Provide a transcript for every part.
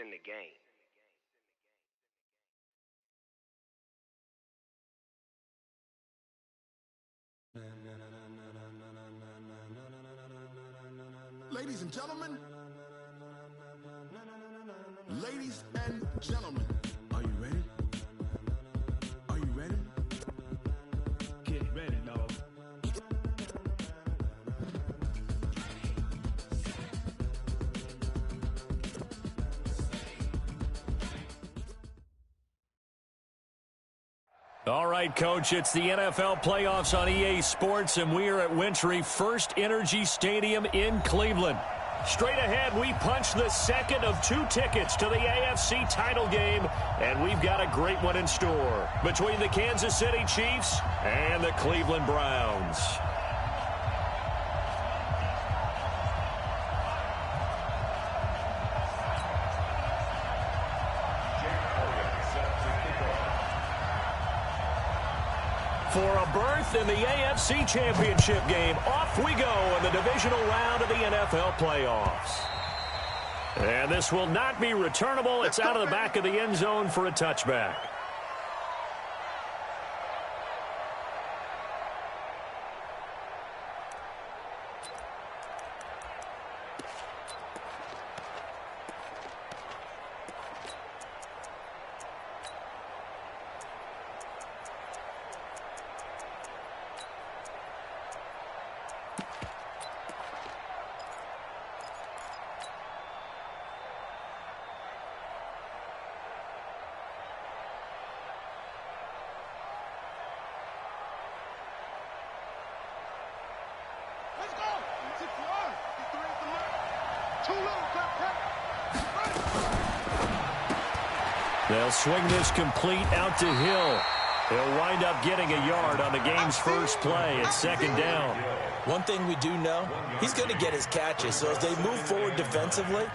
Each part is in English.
in the game. Ladies and gentlemen, are you ready? Are you ready? Get ready, dog. All right, Coach, it's the NFL playoffs on EA Sports, and we are at Wintry First Energy Stadium in Cleveland. Straight ahead, we punch the second of 2 tickets to the AFC title game, and we've got a great one in store between the Kansas City Chiefs and the Cleveland Browns. For a berth in the AFC Championship game, off we go in the divisional round of the NFL playoffs. And this will not be returnable. It's out of the back of the end zone for a touchback. They'll swing this complete out to Hill. He'll wind up getting a yard on the game's first play at second down. One thing we do know, he's going to get his catches. So as they move forward defensively,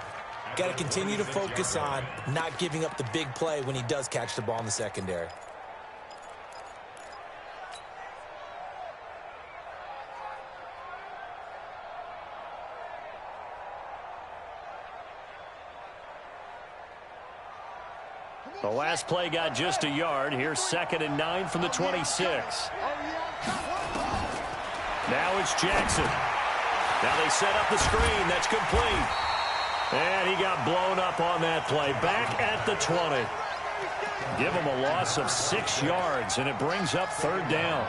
got to continue to focus on not giving up the big play when he does catch the ball in the secondary. The last play got just a yard. Here's 2nd and 9 from the 26. Now it's Jackson. Now they set up the screen. That's complete. And he got blown up on that play. Back at the 20. Give him a loss of 6 yards, and it brings up 3rd down.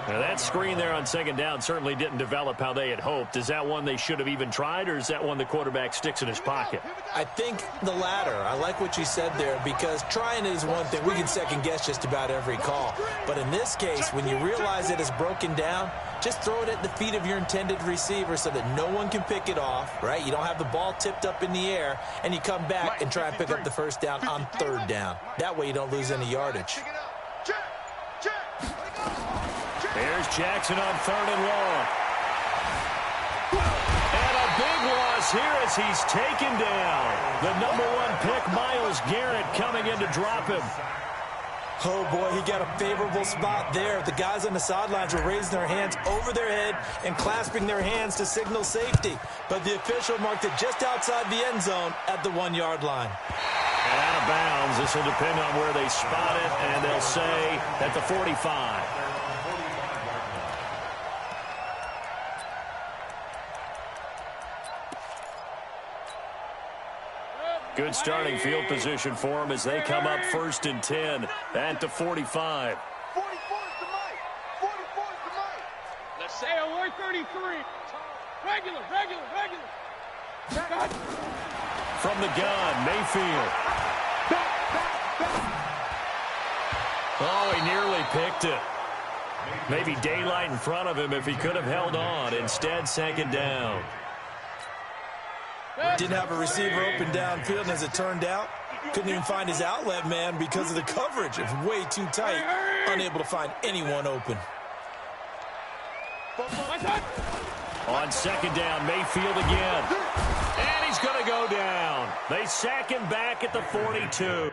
Now that screen there on 2nd down certainly didn't develop how they had hoped. Is that one they should have even tried, or is that one the quarterback sticks in his pocket? I think the latter. I like what you said there, because trying is one thing. We can second-guess just about every call. But in this case, when you realize it is broken down, just throw it at the feet of your intended receiver so that no one can pick it off, right? You don't have the ball tipped up in the air, and you come back and try and pick up the 1st down on 3rd down. That way you don't lose any yardage. There's Jackson on 3rd and long. And a big loss here as he's taken down. The #1 pick, Myles Garrett, coming in to drop him. Oh, boy, he got a favorable spot there. The guys on the sidelines were raising their hands over their head and clasping their hands to signal safety. But the official marked it just outside the end zone at the 1-yard line. And out of bounds. This will depend on where they spot it, and they'll say at the 45. Good starting field position for them as they come up 1st and 10 at the 45. 44's the mic. 44's the mic. Let's say we're 33. Regular. From the gun, Mayfield. Oh, he nearly picked it. Maybe daylight in front of him if he could have held on. Instead, 2nd down. Didn't have a receiver open downfield, and as it turned out, couldn't even find his outlet man because of the coverage. It was way too tight, unable to find anyone open. On 2nd down, Mayfield again. And he's going to go down. They sack him back at the 42.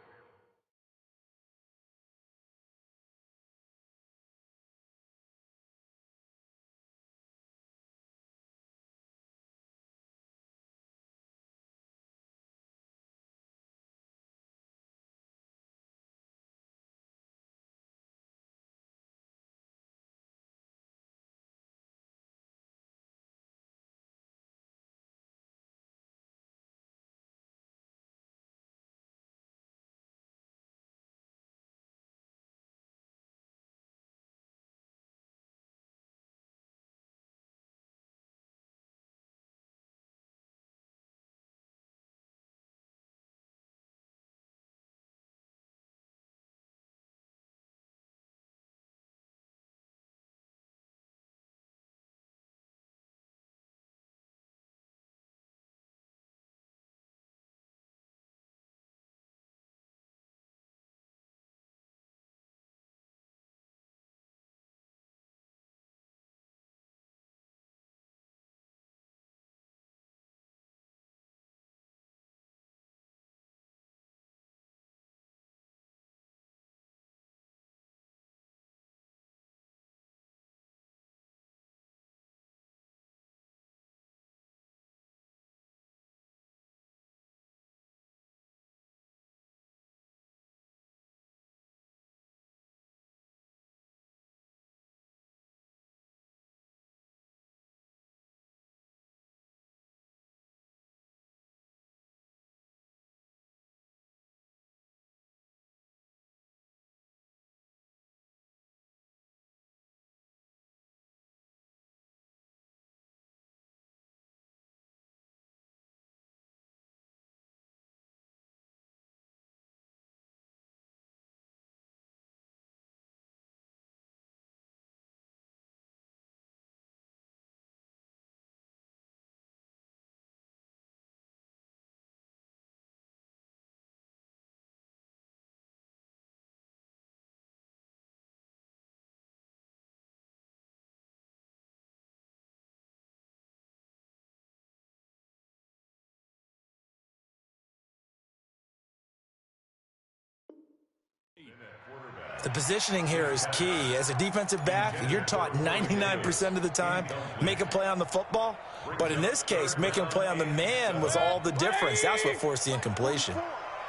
The positioning here is key. As a defensive back, you're taught 99% of the time, make a play on the football. But in this case, making a play on the man was all the difference. That's what forced the incompletion.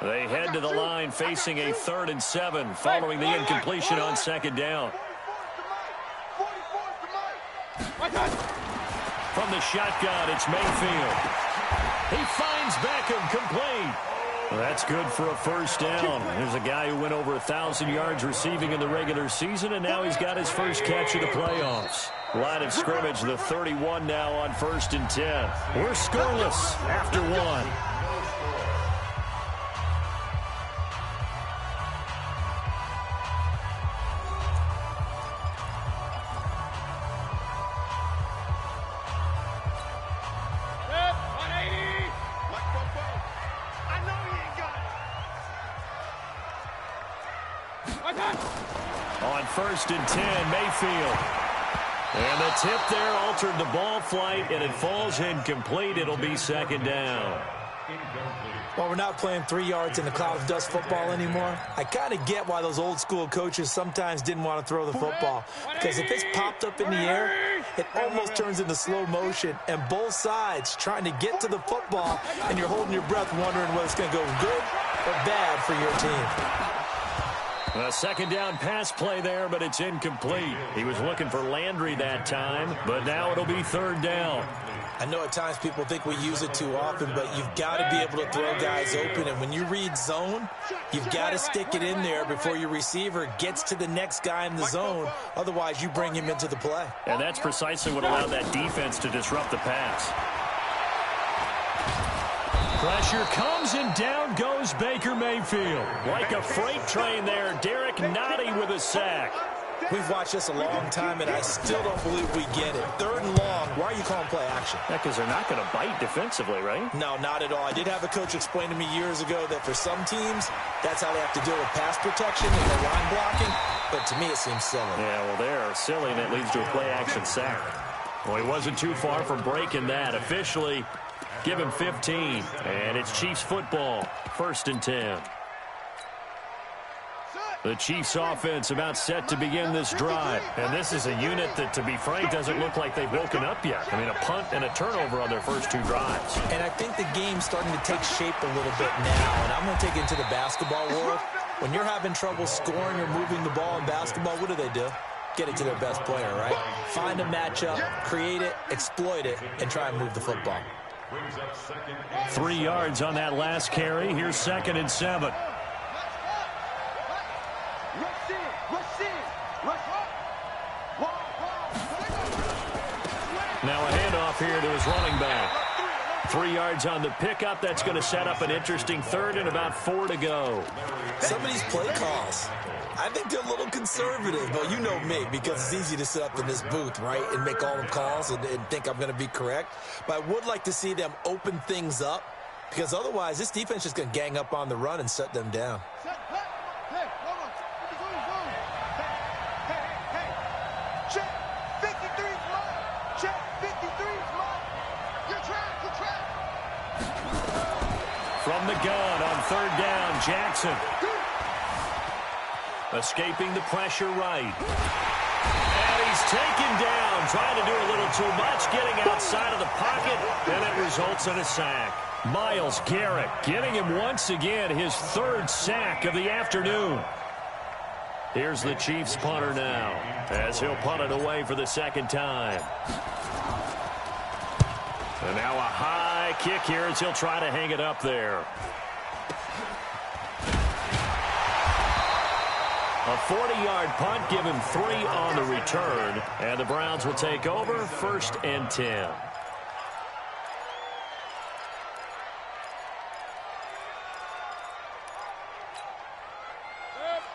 They head to the line facing a 3rd and 7 following the incompletion on 2nd down. From the shotgun, it's Mayfield. He finds Beckham complete. That's good for a 1st down. There's a guy who went over 1,000 yards receiving in the regular season, and now he's got his first catch of the playoffs. Line of scrimmage, the 31 now on 1st and 10. We're scoreless after 1. On 1st and 10, Mayfield. And the tip there altered the ball flight, and it falls incomplete. It'll be 2nd down. Well, we're not playing 3 yards in the cloud of dust football anymore. I kind of get why those old school coaches sometimes didn't want to throw the football. Because if it's popped up in the air, it almost turns into slow motion. And both sides trying to get to the football, and you're holding your breath wondering whether it's going to go good or bad for your team. A 2nd down pass play there, but it's incomplete. He was looking for Landry that time, but now it'll be 3rd down. I know at times people think we use it too often, but you've got to be able to throw guys open. And when you read zone, you've got to stick it in there before your receiver gets to the next guy in the zone. Otherwise, you bring him into the play. And that's precisely what allowed that defense to disrupt the pass. Pressure comes, and down goes Baker Mayfield. Like a freight train there, Derek Nottie with a sack. We've watched this a long time, and I still don't believe we get it. 3rd and long. Why are you calling play action? Yeah, because they're not going to bite defensively, right? No, not at all. I did have a coach explain to me years ago that for some teams, that's how they have to deal with pass protection and the line blocking. But to me, it seems silly. Yeah, well, they're silly, and it leads to a play-action sack. Well, he wasn't too far from breaking that. Officially, give him 15, and it's Chiefs football, 1st and 10. The Chiefs offense about set to begin this drive. And this is a unit that, to be frank, doesn't look like they've woken up yet. I mean, a punt and a turnover on their first 2 drives. And I think the game's starting to take shape a little bit now. And I'm going to take it into the basketball world. When you're having trouble scoring or moving the ball in basketball, what do? Get it to their best player, right? Find a matchup, create it, exploit it, and try and move the football. 3 yards on that last carry. Here's 2nd and 7. Now a handoff here to his running back. 3 yards on the pickup. That's going to set up an interesting 3rd and about 4 to go. Some of these play calls, I think they're a little conservative, but you know me, because it's easy to sit up in this booth, right, and make all the calls and think I'm going to be correct. But I would like to see them open things up, because otherwise this defense is going to gang up on the run and shut them down. From the gun on 3rd down, Jackson. Escaping the pressure right. And he's taken down, trying to do a little too much, getting outside of the pocket, and it results in a sack. Myles Garrett getting him once again, his 3rd sack of the afternoon. Here's the Chiefs punter now, as he'll punt it away for the 2nd time. And now a high kick here as he'll try to hang it up there. A 40-yard punt, give him 3 on the return. And the Browns will take over, 1st and 10.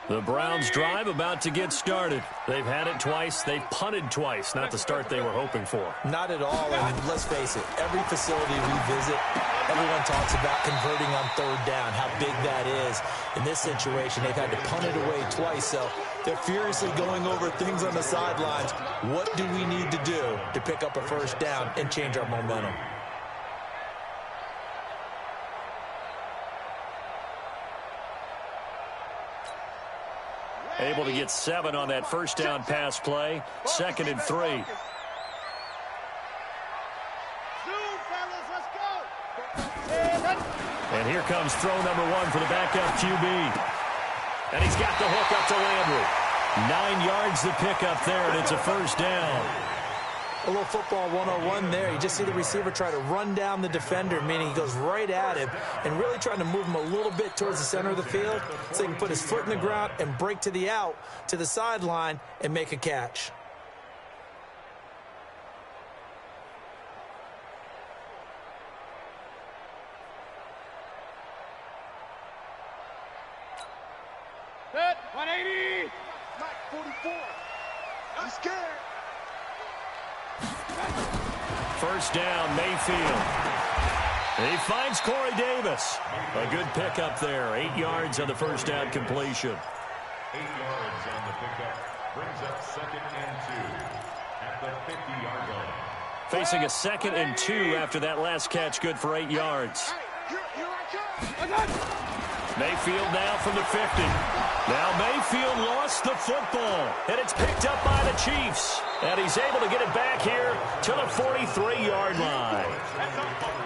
The Browns drive about to get started. They've had it twice. They've punted twice. Not the start they were hoping for. Not at all. And let's face it, every facility we visit, everyone talks about converting on 3rd down, how big that is. In this situation, they've had to punt it away twice. So they're furiously going over things on the sidelines. What do we need to do to pick up a 1st down and change our momentum? Able to get 7 on that first down pass play. 2nd and 3. Zoom, fellas, let's go. And here comes throw number 1 for the backup QB. And he's got the hook up to Landry. 9 yards the pickup there, and it's a first down. A little football 101 there. You just see the receiver try to run down the defender, meaning he goes right at him and really trying to move him a little bit towards the center of the field so he can put his foot in the ground and break to the out, to the sideline, and make a catch. Hit, 180. Mike, 44. I'm scared. First down, Mayfield. He finds Corey Davis. A good pickup there. 8 yards on the first down completion. 8 yards on the pickup. Brings up 2nd and 2 at the 50-yard line. Facing a 2nd and 2 after that last catch, good for 8 yards. Here I come. Mayfield now from the 50. Now Mayfield lost the football, and it's picked up by the Chiefs. And he's able to get it back here to the 43-yard line.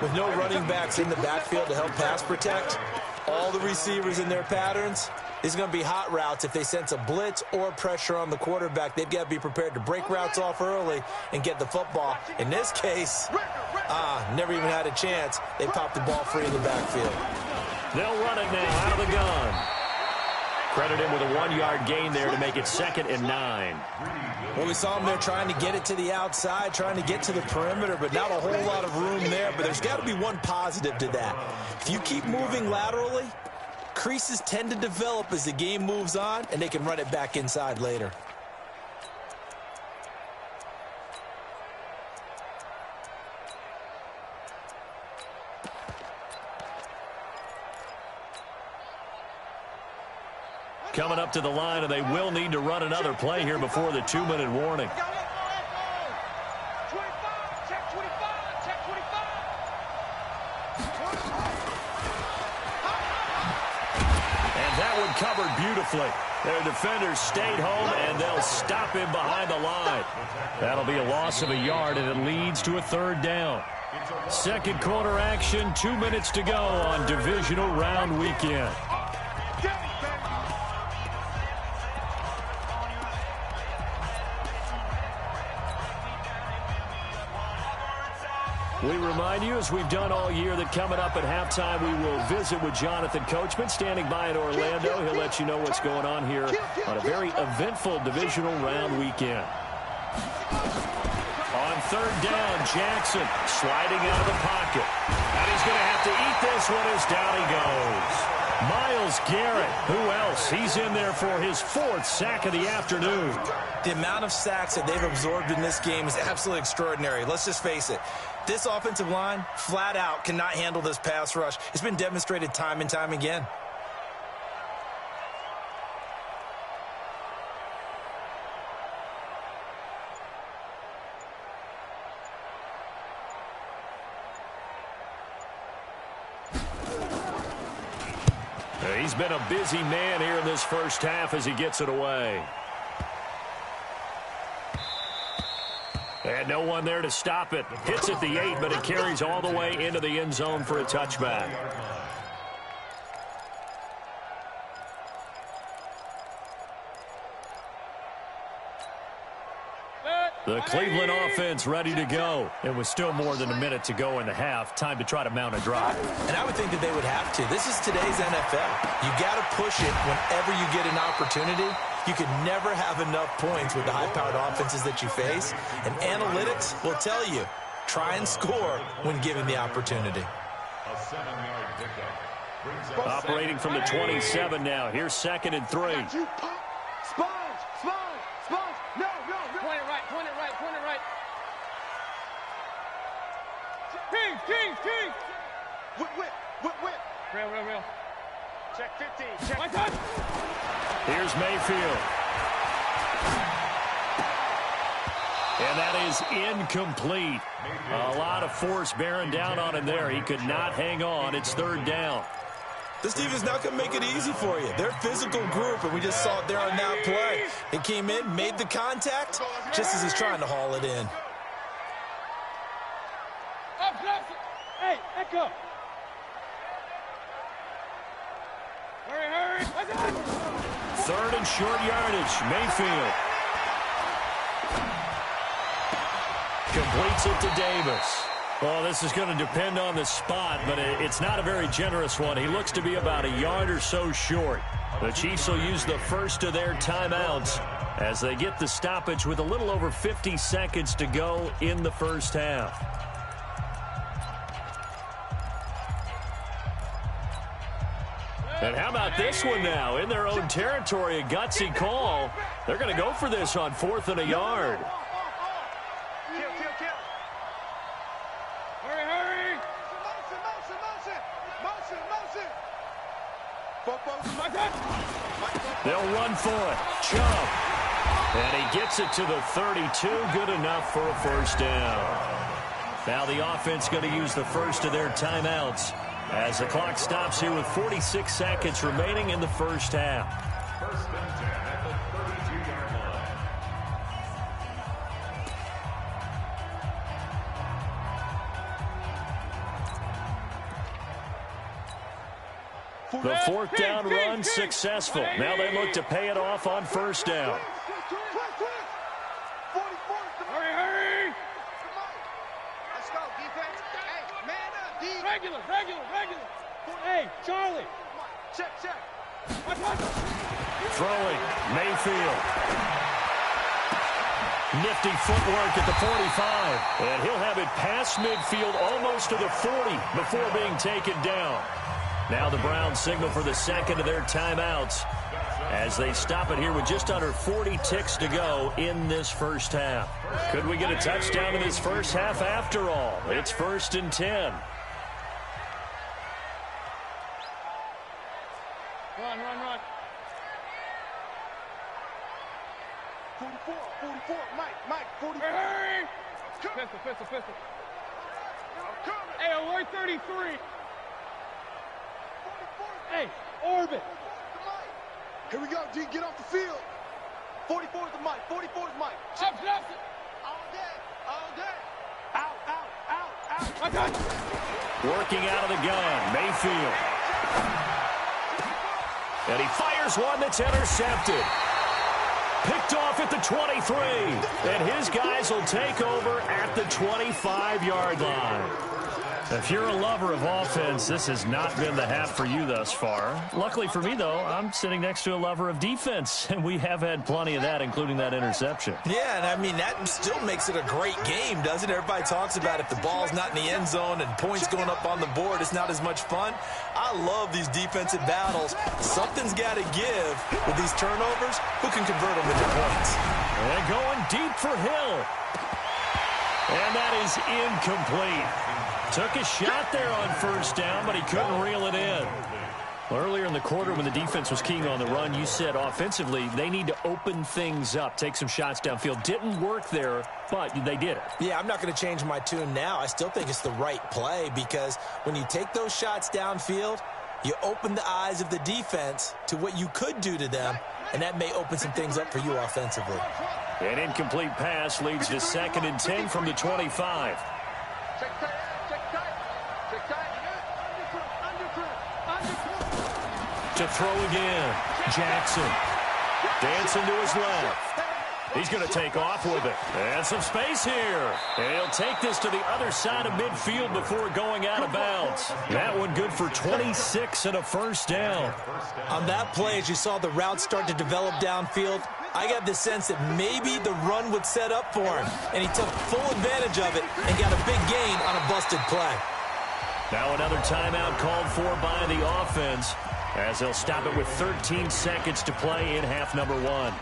With no running backs in the backfield to help pass protect, all the receivers in their patterns, these are going to be hot routes. If they sense a blitz or pressure on the quarterback, they've got to be prepared to break routes off early and get the football. In this case, never even had a chance. They popped the ball free in the backfield. They'll run it now out of the gun. Credit him with a 1-yard gain there to make it 2nd and 9. Well, we saw him there trying to get it to the outside, trying to get to the perimeter, but not a whole lot of room there. But there's got to be one positive to that. If you keep moving laterally, creases tend to develop as the game moves on, and they can run it back inside later. Coming up to the line, and they will need to run another play here before the 2-minute warning. 25, check 25, check 25. And that one covered beautifully. Their defenders stayed home, and they'll stop him behind the line. That'll be a loss of a yard, and it leads to a 3rd down. Second quarter action, 2 minutes to go on divisional round weekend. We remind you, as we've done all year, that coming up at halftime, we will visit with Jonathan Coachman, standing by in Orlando. He'll let you know what's going on here on a very eventful divisional round weekend. On 3rd down, Jackson sliding out of the pocket. And he's going to have to eat this one as down he goes. Myles Garrett, who else? He's in there for his 4th sack of the afternoon. The amount of sacks that they've absorbed in this game is absolutely extraordinary. Let's just face it. This offensive line, flat out, cannot handle this pass rush. It's been demonstrated time and time again. He's been a busy man here in this first half as he gets it away. And no one there to stop it. Hits at the 8, but it carries all the way into the end zone for a touchback. The Cleveland offense ready to go. And with still more than a minute to go in the half, time to try to mount a drive. And I would think that they would have to. This is today's NFL. You got to push it whenever you get an opportunity. You can never have enough points with the high-powered offenses that you face. And analytics will tell you, try and score when given the opportunity. A 7-yard pickup. Operating from the 27 now. Here's 2nd and 3. Sponge. No. Point it right, point it right, point it right. King. Whip. Real. Check 15. Check. My touch. Here's Mayfield. And that is incomplete. A lot of force bearing down on him there. He could not hang on. It's 3rd down. This defense is not going to make it easy for you. They're a physical group, and we just saw it there on that play. He came in, made the contact, just as he's trying to haul it in. Hey, Echo. Hurry. Third and short yardage. Mayfield completes it to Davis. Well, this is going to depend on the spot, but it's not a very generous one. He looks to be about a yard or so short. The Chiefs will use the first of their timeouts as they get the stoppage with a little over 50 seconds to go in the first half. And how about this one now? In their own territory, a gutsy call. They're going to go for this on 4th and a yard. Hurry. They'll run for it. Chubb. And he gets it to the 32. Good enough for a first down. Now the offense going to use the first of their timeouts as the clock stops here with 46 seconds remaining in the first half. First and 10 at the 32-yard line. The fourth down run successful. Now they look to pay it off on first down. Hurry. Let's go, defense. Hey, man up, D. Regular. Hey, Charlie. Check. Throwing, Mayfield. Nifty footwork at the 45. And he'll have it past midfield almost to the 40 before being taken down. Now the Browns signal for the second of their timeouts as they stop it here with just under 40 ticks to go in this first half. Could we get a touchdown in this first half after all? It's 1st and 10. Run. 44, Mike, 44. Hurry. Pistol. Hey, alert 33. Hey, orbit. Here we go, D. Get off the field. 44 is the Mike. 44 is Mike. Up. All day. Out. I got Working out of the gun, Mayfield. And he fires one that's intercepted. Picked off at the 23. And his guys will take over at the 25-yard line. If you're a lover of offense, this has not been the half for you thus far. Luckily for me, though, I'm sitting next to a lover of defense, and we have had plenty of that, including that interception. Yeah, and I mean, that still makes it a great game, doesn't it? Everybody talks about if the ball's not in the end zone and points going up on the board, it's not as much fun. I love these defensive battles. Something's got to give with these turnovers. Who can convert them into points? And going deep for Hill. And that is incomplete. Took a shot there on first down, but he couldn't reel it in. Earlier in the quarter when the defense was keying on the run, you said offensively they need to open things up, take some shots downfield. Didn't work there, but they did it. Yeah, I'm not going to change my tune now. I still think it's the right play because when you take those shots downfield, you open the eyes of the defense to what you could do to them, and that may open some things up for you offensively. An incomplete pass leads to 2nd and 10 from the 25. To throw again, Jackson. Dancing to his left. He's going to take off with it. And some space here. And he'll take this to the other side of midfield before going out of bounds. That one good for 26 and a first down. On that play, as you saw the route start to develop downfield, I got the sense that maybe the run would set up for him. And he took full advantage of it and got a big gain on a busted play. Now another timeout called for by the offense as they'll stop it with 13 seconds to play in half number 1.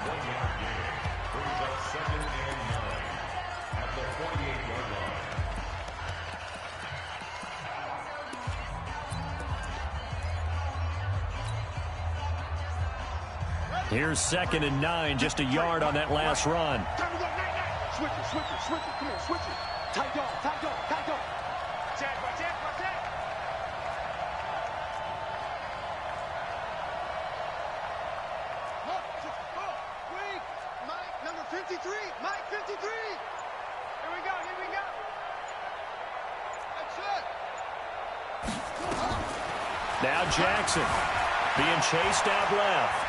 Here's 2nd and 9, just a yard on that last run. Switch it. Come on, switch it. Tight dog. Check. 53, Mike 53. Here we go, here we go. That's it. Now Jackson being chased out left.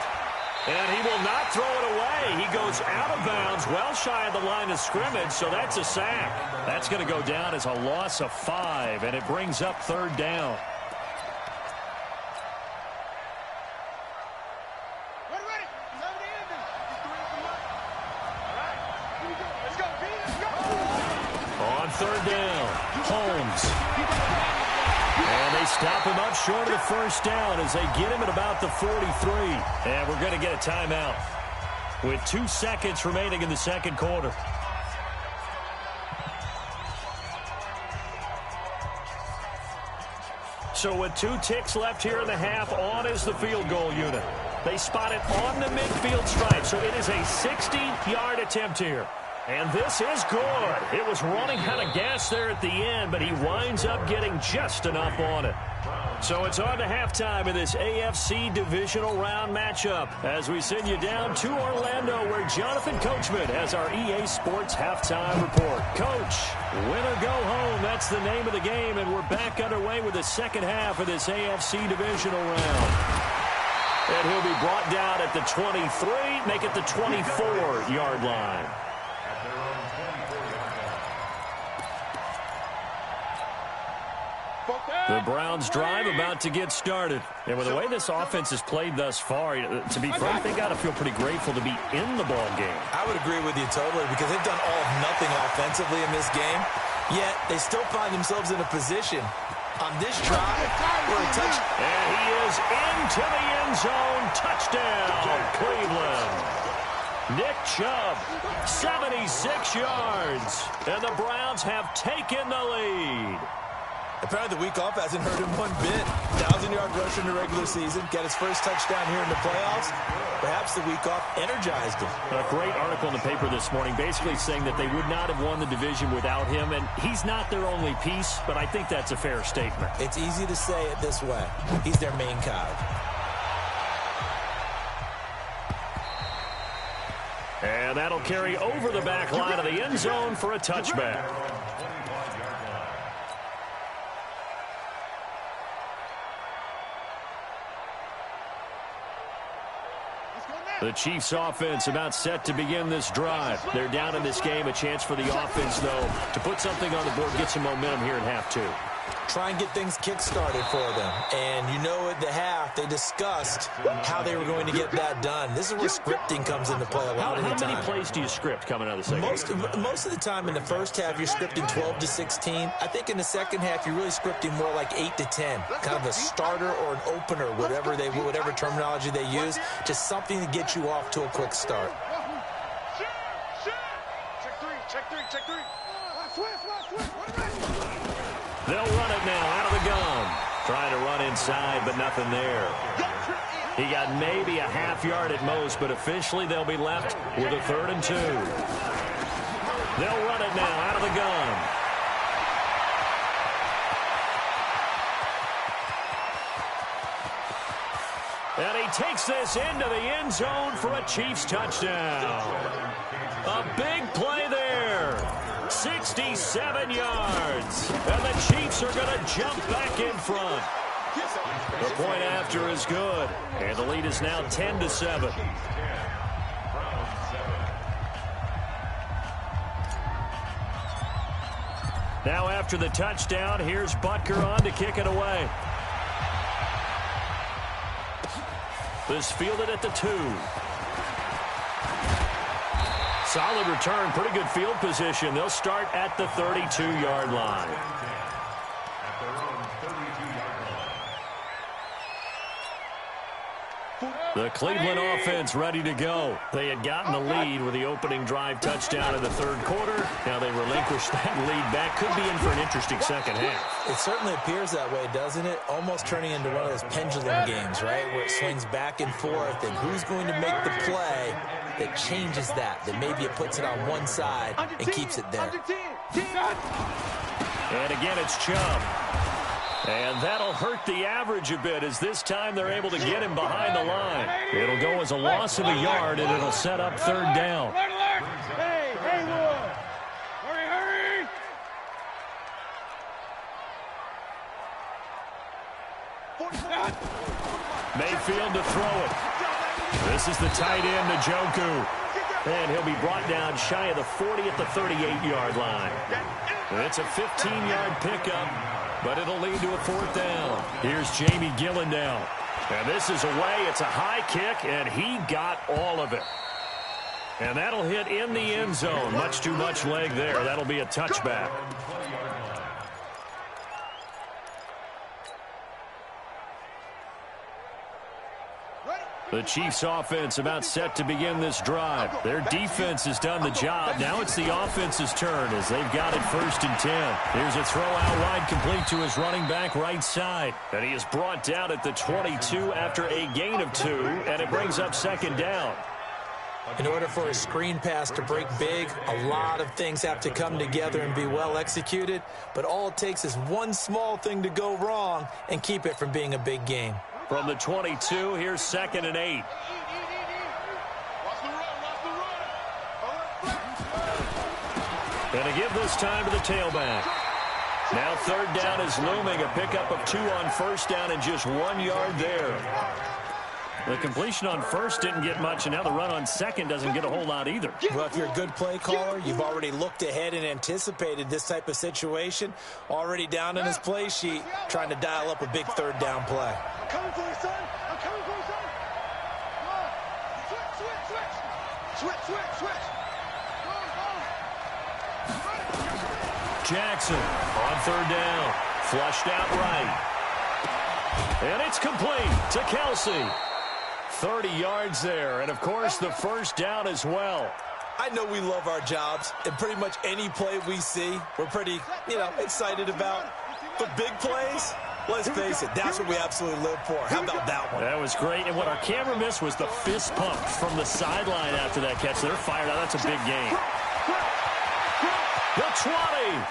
And he will not throw it away. He goes out of bounds, well shy of the line of scrimmage, so that's a sack. That's going to go down as a loss of 5, and it brings up third down. Ready. 70 ending. Just 3 for Mike. All right. Here we go. Let's go, B. Let's go. On third down, Holmes. And they stop him up short of the first down as they get him at about the 43. And we're going to get a timeout with 2 seconds remaining in the second quarter. So with 2 ticks left here in the half, on is the field goal unit. They spot it on the midfield stripe, so it is a 60-yard attempt here. And this is good. It was running out of gas there at the end, but he winds up getting just enough on it. So it's on to halftime in this AFC divisional round matchup as we send you down to Orlando where Jonathan Coachman has our EA Sports halftime report. Coach, win or go home, that's the name of the game, and we're back underway with the second half of this AFC divisional round. And he'll be brought down at the 23, make it the 24-yard line. The Browns drive about to get started. And with the way this offense has played thus far, to be frank, they got to feel pretty grateful to be in the ball game. I would agree with you totally because they've done all of nothing offensively in this game, yet they still find themselves in a position on this drive for a touch. And he is into the end zone. Touchdown, Cleveland. Nick Chubb, 76 yards. And the Browns have taken the lead. Apparently the week off hasn't hurt him one bit. 1,000-yard rusher in the regular season. Got his first touchdown here in the playoffs. Perhaps the week off energized him. A great article in the paper this morning basically saying that they would not have won the division without him. And he's not their only piece, but I think that's a fair statement. It's easy to say it this way. He's their main cog. And that'll carry over the back line of the end zone for a touchback. The Chiefs offense about set to begin this drive. They're down in this game. A chance for the offense, though, to put something on the board, get some momentum here in half 2. Try and get things kick-started for them. And you know at the half, they discussed how they were going to get that done. This is where scripting comes into play a lot of the time. How many plays do you script coming out of the second half? Most of the time in the first half, you're scripting 12 to 16. I think in the second half, you're really scripting more like 8 to 10. Kind of a starter or an opener, whatever terminology they use. Just something to get you off to a quick start. Check three. They'll run it now out of the gun. Trying to run inside, but nothing there. He got maybe a half yard at most, but officially they'll be left with a 3rd and 2. They'll run it now out of the gun. And he takes this into the end zone for a Chiefs touchdown. A big play there. 67 yards. And the Chiefs are going to jump back in front. The point after is good. And the lead is now 10-7. Now after the touchdown, here's Butker on to kick it away. This fielded at the 2. Solid return, pretty good field position. They'll start at the 32-yard line. The Cleveland offense ready to go. They had gotten the lead with the opening drive touchdown in the 3rd quarter. Now they relinquish that lead back. Could be in for an interesting second half. It certainly appears that way, doesn't it? Almost turning into one of those pendulum games, right? Where it swings back and forth, and who's going to make the play that changes that maybe it puts it on one side and keeps it there. And again, it's Chubb. And that'll hurt the average a bit as this time they're able to get him behind the line. It'll go as a loss of a yard, and it'll set up 3rd down. Mayfield to throw it. This is the tight end, Njoku. And he'll be brought down shy of the 40 at the 38-yard line. It's a 15-yard pickup, but it'll lead to a 4th down. Here's Jamie Gillen now. And this is away. It's a high kick, and he got all of it. And that'll hit in the end zone. Much too much leg there. That'll be a touchback. The Chiefs offense about set to begin this drive. Their defense has done the job. Now it's the offense's turn as they've got it 1st and 10. Here's a throw out wide complete to his running back right side. And he is brought down at the 22 after a gain of 2, and it brings up 2nd down. In order for a screen pass to break big, a lot of things have to come together and be well executed. But all it takes is one small thing to go wrong and keep it from being a big game. From the 22, here's 2nd and 8. And to give this time to the tailback. Now 3rd down is looming. A pickup of 2 on 1st down and just 1 yard there. The completion on 1st didn't get much, and now the run on 2nd doesn't get a whole lot either. Well, if you're a good play caller, you've already looked ahead and anticipated this type of situation. Already down in his play sheet, trying to dial up a big 3rd down play. I'm coming for you, son. I'm coming for you, son. Come on. Switch. Go. Jackson on 3rd down. Flushed out right. And it's complete to Kelsey. 30 yards there, and of course the 1st down as well. I know we love our jobs, and pretty much any play we see, we're pretty, excited about. But big plays, let's face it, that's what we absolutely live for. How about that one? That was great, and what our camera missed was the fist pump from the sideline after that catch. They're fired out. That's a big game. The 20.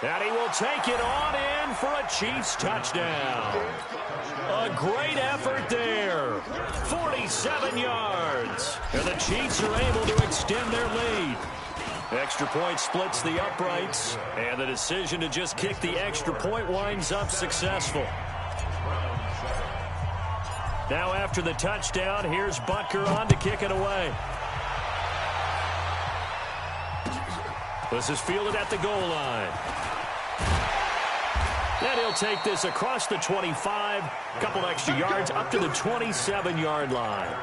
And he will take it on in for a Chiefs touchdown. A great effort there. 47 yards. And the Chiefs are able to extend their lead. Extra point splits the uprights. And the decision to just kick the extra point winds up successful. Now after the touchdown, here's Butker on to kick it away. This is fielded at the goal line. And he'll take this across the 25, a couple extra yards up to the 27-yard line.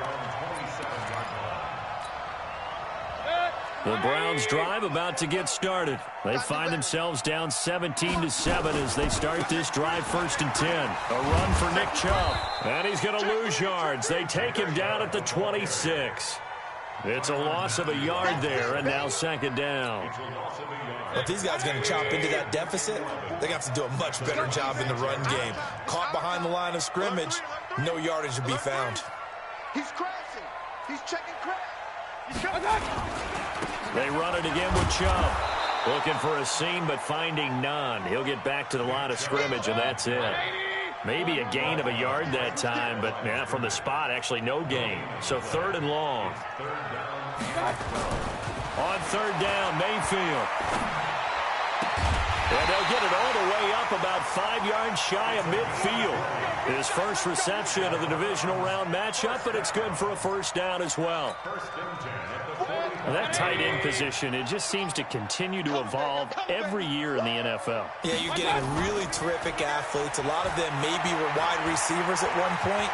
The Browns drive about to get started. They find themselves down 17-7 as they start this drive 1st and 10. A run for Nick Chubb. And he's going to lose yards. They take him down at the 26. It's a loss of a yard there, and now 2nd down. If these guys are going to chop into that deficit, they're going to have to do a much better job in the run game. Caught behind the line of scrimmage, no yardage to be found. He's crashing. He's checking crash. He's coming. They run it again with Chubb. Looking for a seam, but finding none. He'll get back to the line of scrimmage, and that's it. Maybe a gain of a yard that time, but from the spot, actually no gain. So 3rd and long. On 3rd down, Mayfield. And they'll get it all the way up about 5 yards shy of midfield. His first reception of the divisional round matchup, but it's good for a 1st down as well. That tight end position, it just seems to continue to evolve every year in the NFL. Yeah, you're getting really terrific athletes. A lot of them maybe were wide receivers at one point.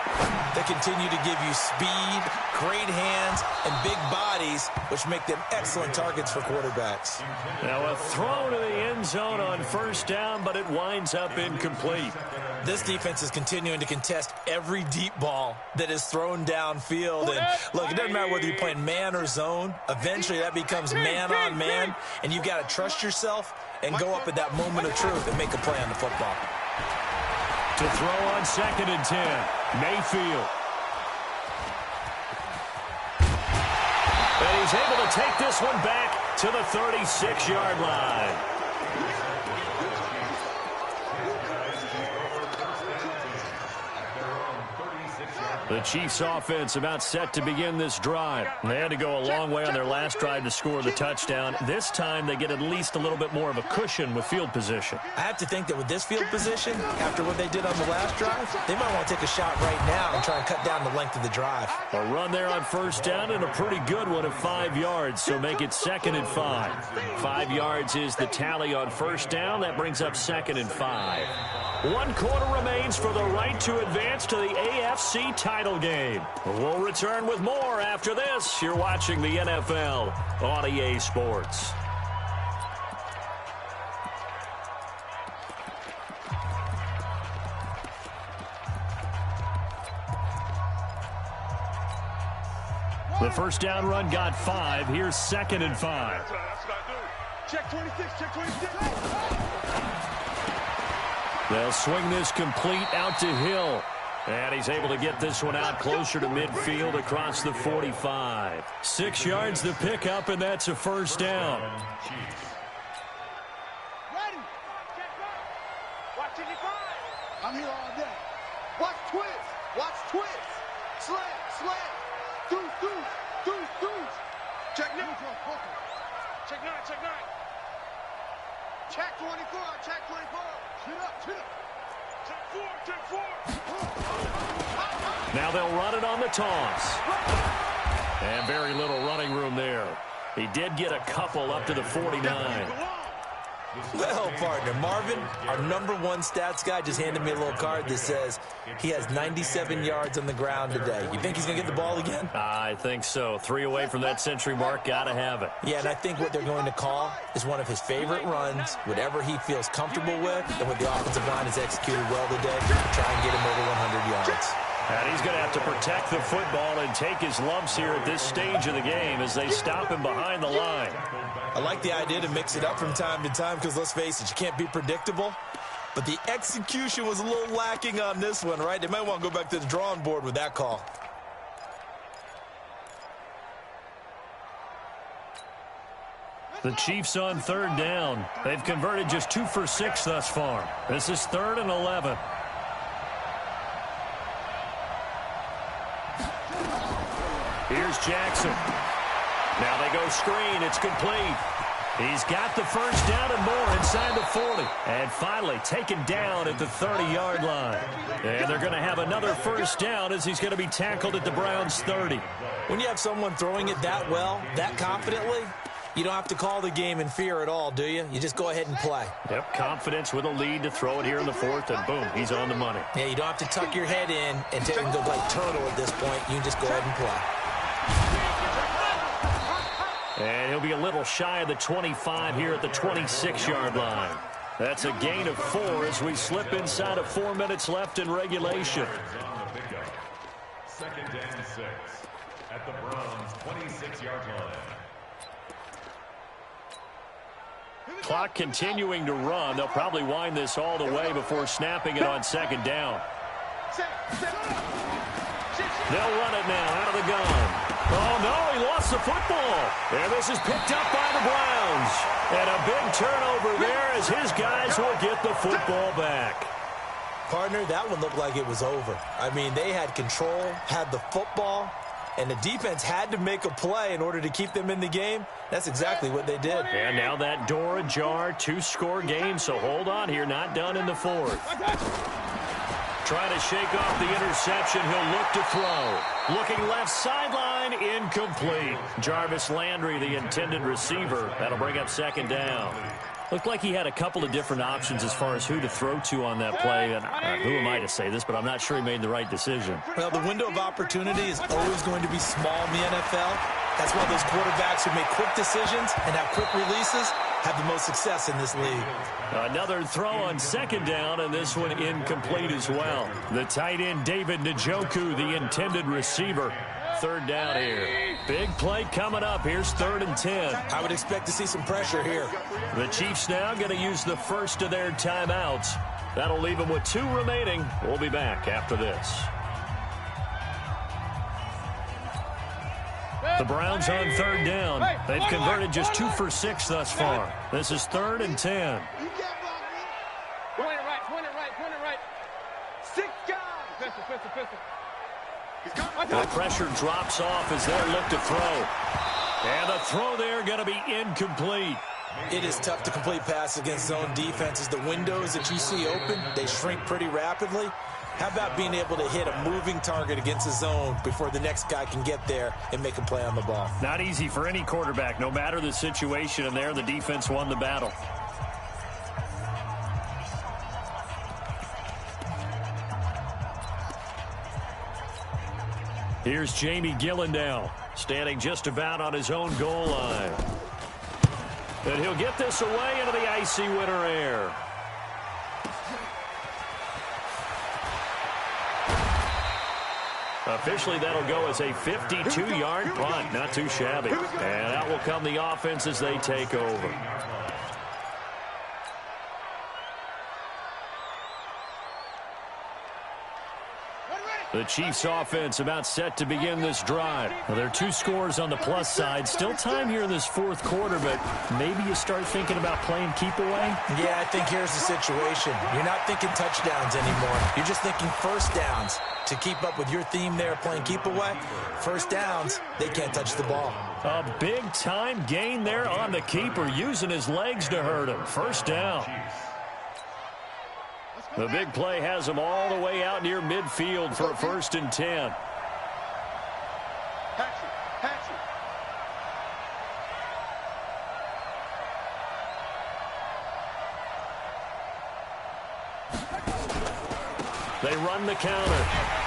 They continue to give you speed, great hands, and big bodies, which make them excellent targets for quarterbacks. Now a throw to the end zone on 1st down, but it winds up incomplete. This defense is continuing to contest every deep ball that is thrown downfield. And look, it doesn't matter whether you're playing man or zone. Eventually that becomes man on man, and you've got to trust yourself and go up at that moment of truth and make a play on the football. To throw on 2nd and 10, Mayfield. And he's able to take this one back to the 36-yard line. The Chiefs offense about set to begin this drive. They had to go a long way on their last drive to score the touchdown. This time they get at least a little bit more of a cushion with field position. I have to think that with this field position, after what they did on the last drive, they might want to take a shot right now and try and cut down the length of the drive. A run there on first down and a pretty good one of 5 yards, so make it 2nd and 5. 5 yards is the tally on first down. That brings up 2nd and 5. 1 quarter remains for the right to advance to the AFC title game. We'll return with more after this. You're watching the NFL on EA Sports. The first down run got 5. Here's 2nd and 5. That's what I do. Check 26, check 26. They'll swing this complete out to Hill. And he's able to get this one out closer to midfield across the 45. 6 yards the pickup, and that's a first down. Ready. Watch 55. I'm here all day. Watch twist. Watch twist. Slam, slam. Deuce. Check 9. Check 9, check 9. Check 24, check 24. Chin up. Check 4. Now they'll run it on the toss. And very little running room there. He did get a couple up to the 49. Well, partner, Marvin, our #1 stats guy, just handed me a little card that says he has 97 yards on the ground today. You think he's going to get the ball again? I think so. 3 away from that century mark. Got to have it. Yeah, and I think what they're going to call is one of his favorite runs, whatever he feels comfortable with, and what the offensive line has executed well today, to try and get him over 100 yards. And he's going to have to protect the football and take his lumps here at this stage of the game as they stop him behind the line. I like the idea to mix it up from time to time because, let's face it, you can't be predictable. But the execution was a little lacking on this one, right? They might want to go back to the drawing board with that call. The Chiefs on 3rd down. They've converted just 2 for 6 thus far. This is 3rd and 11. Here's Jackson. Now they go screen. It's complete. He's got the first down and more inside the 40. And finally taken down at the 30-yard line. And they're going to have another first down as he's going to be tackled at the Browns' 30. When you have someone throwing it that well, that confidently, you don't have to call the game in fear at all, do you? You just go ahead and play. Yep, confidence with a lead to throw it here in the 4th, and boom, he's on the money. Yeah, you don't have to tuck your head in and go like turtle at this point. You can just go ahead and play. And he'll be a little shy of the 25 here at the 26-yard line. That's a gain of 4 as we slip inside of 4 minutes left in regulation. 2nd and 6 at the Browns' 26-yard line. Clock continuing to run. They'll probably wind this all the way before snapping it on 2nd down. They'll run it now out of the gun. Oh, no, he lost the football. And this is picked up by the Browns. And a big turnover there as his guys will get the football back. Partner, that one looked like it was over. I mean, they had control, had the football, and the defense had to make a play in order to keep them in the game. That's exactly what they did. And now that door ajar, 2-score game, so hold on here, not done in the 4th. Trying to shake off the interception, he'll look to throw. Looking left sideline, incomplete. Jarvis Landry, the intended receiver. That'll bring up 2nd down. Looked like he had a couple of different options as far as who to throw to on that play. And who am I to say this, but I'm not sure he made the right decision. Well, the window of opportunity is always going to be small in the NFL. That's why those quarterbacks who make quick decisions and have quick releases have the most success in this league. Another throw on 2nd down, and this one incomplete as well. The tight end, David Njoku, the intended receiver. 3rd down here. Big play coming up. Here's 3rd and 10. I would expect to see some pressure here. The Chiefs now going to use the first of their timeouts. That'll leave them with 2 remaining. We'll be back after this. The Browns on 3rd down. They've converted just 2 for 6 thus far. This is 3rd and 10. Point it right. 6 guys. Pistol. The pressure drops off as they look to throw. And the throw there going to be incomplete. It is tough to complete passes against zone defenses. The windows that you see open, they shrink pretty rapidly. How about being able to hit a moving target against a zone before the next guy can get there and make a play on the ball? Not easy for any quarterback, no matter the situation, and there the defense won the battle. Here's Jamie Gillen now, standing just about on his own goal line. And he'll get this away into the icy winter air. Officially, that'll go as a 52-yard punt. Not too shabby. And out will come the offense as they take over. The Chiefs offense about set to begin this drive. Well, there are 2 scores on the plus side. Still time here in this fourth quarter, but maybe you start thinking about playing keep away? Yeah, I think here's the situation. You're not thinking touchdowns anymore. You're just thinking first downs. To keep up with your theme there, playing keep away, first downs, they can't touch the ball. A big-time gain there on the keeper, using his legs to hurt him. First down. The big play has him all the way out near midfield for a 1st and 10. They run the counter.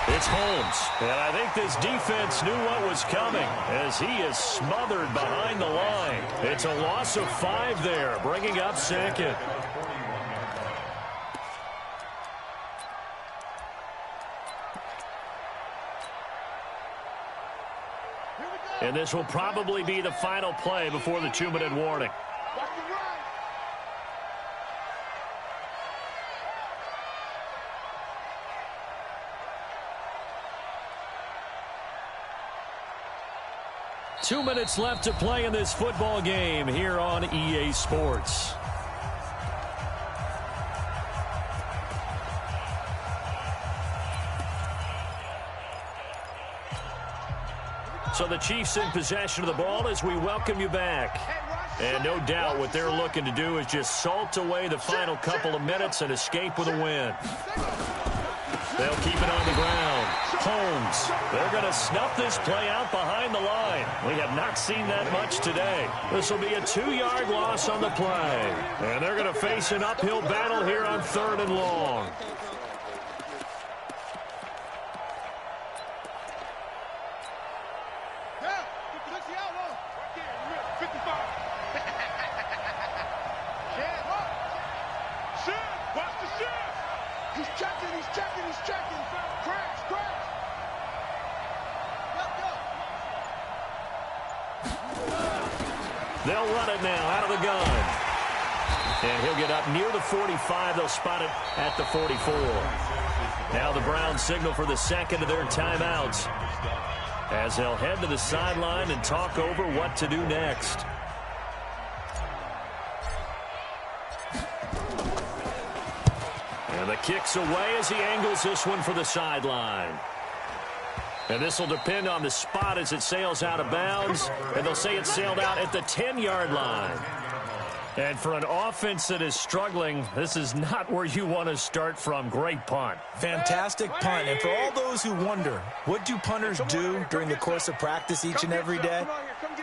It's Holmes. And I think this defense knew what was coming as he is smothered behind the line. It's a loss of 5 there, bringing up 2nd. And this will probably be the final play before the 2-minute warning. Two minutes left to play in this football game here on EA Sports. So the Chiefs in possession of the ball as we welcome you back. And no doubt what they're looking to do is just salt away the final couple of minutes and escape with a win. They'll keep it on the ground. Holmes, they're going to snuff this play out behind the line. We have not seen that much today. This will be a 2-yard loss on the play. And they're going to face an uphill battle here on 3rd and long. They'll run it now out of the gun. And he'll get up near the 45. They'll spot it at the 44. Now the Browns signal for the 2nd of their timeouts as they'll head to the sideline and talk over what to do next. And the kick's away as he angles this one for the sideline. And this will depend on the spot as it sails out of bounds. And they'll say it sailed out at the 10-yard line. And for an offense that is struggling, this is not where you want to start from. Great punt. Fantastic punt. And for all those who wonder, what do punters do during the course of practice each and every day?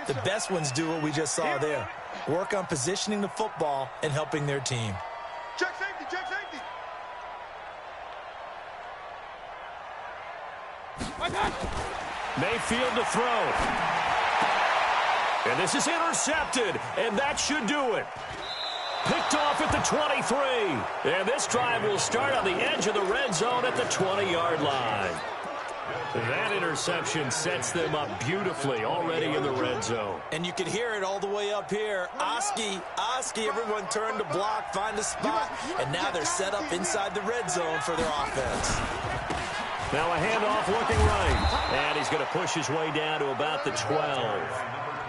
The best ones do what we just saw there. Work on positioning the football and helping their team. Check safety, check safety. Mayfield to throw. And this is intercepted, and that should do it. Picked off at the 23. And this drive will start on the edge of the red zone at the 20-yard line. That interception sets them up beautifully already in the red zone. And you can hear it all the way up here. Oski, everyone turned to block, find a spot, and now they're set up inside the red zone for their offense. Now a handoff looking right. And he's going to push his way down to about the 12.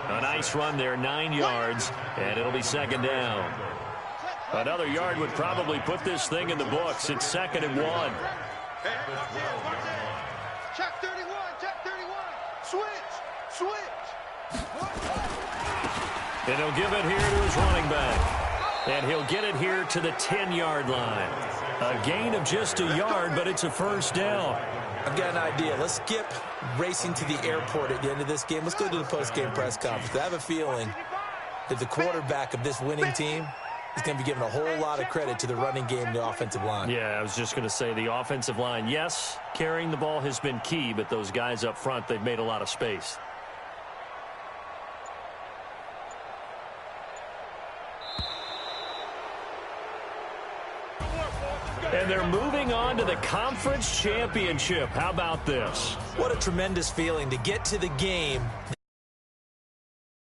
A nice run there, 9 yards, and it'll be 2nd down. Another yard would probably put this thing in the books. It's 2nd and 1. Check 31, check And he'll give it here to his running back. And he'll get it here to the 10-yard line. A gain of just a yard, but it's a first down. I've got an idea. Let's skip racing to the airport at the end of this game. Let's go to the post-game press conference. I have a feeling that the quarterback of this winning team is going to be given a whole lot of credit to the running game and the offensive line. Yeah, I was just going to say the offensive line, yes, carrying the ball has been key, but those guys up front, they've made a lot of space. And they're moving on to the conference championship. How about this? What a tremendous feeling to get to the game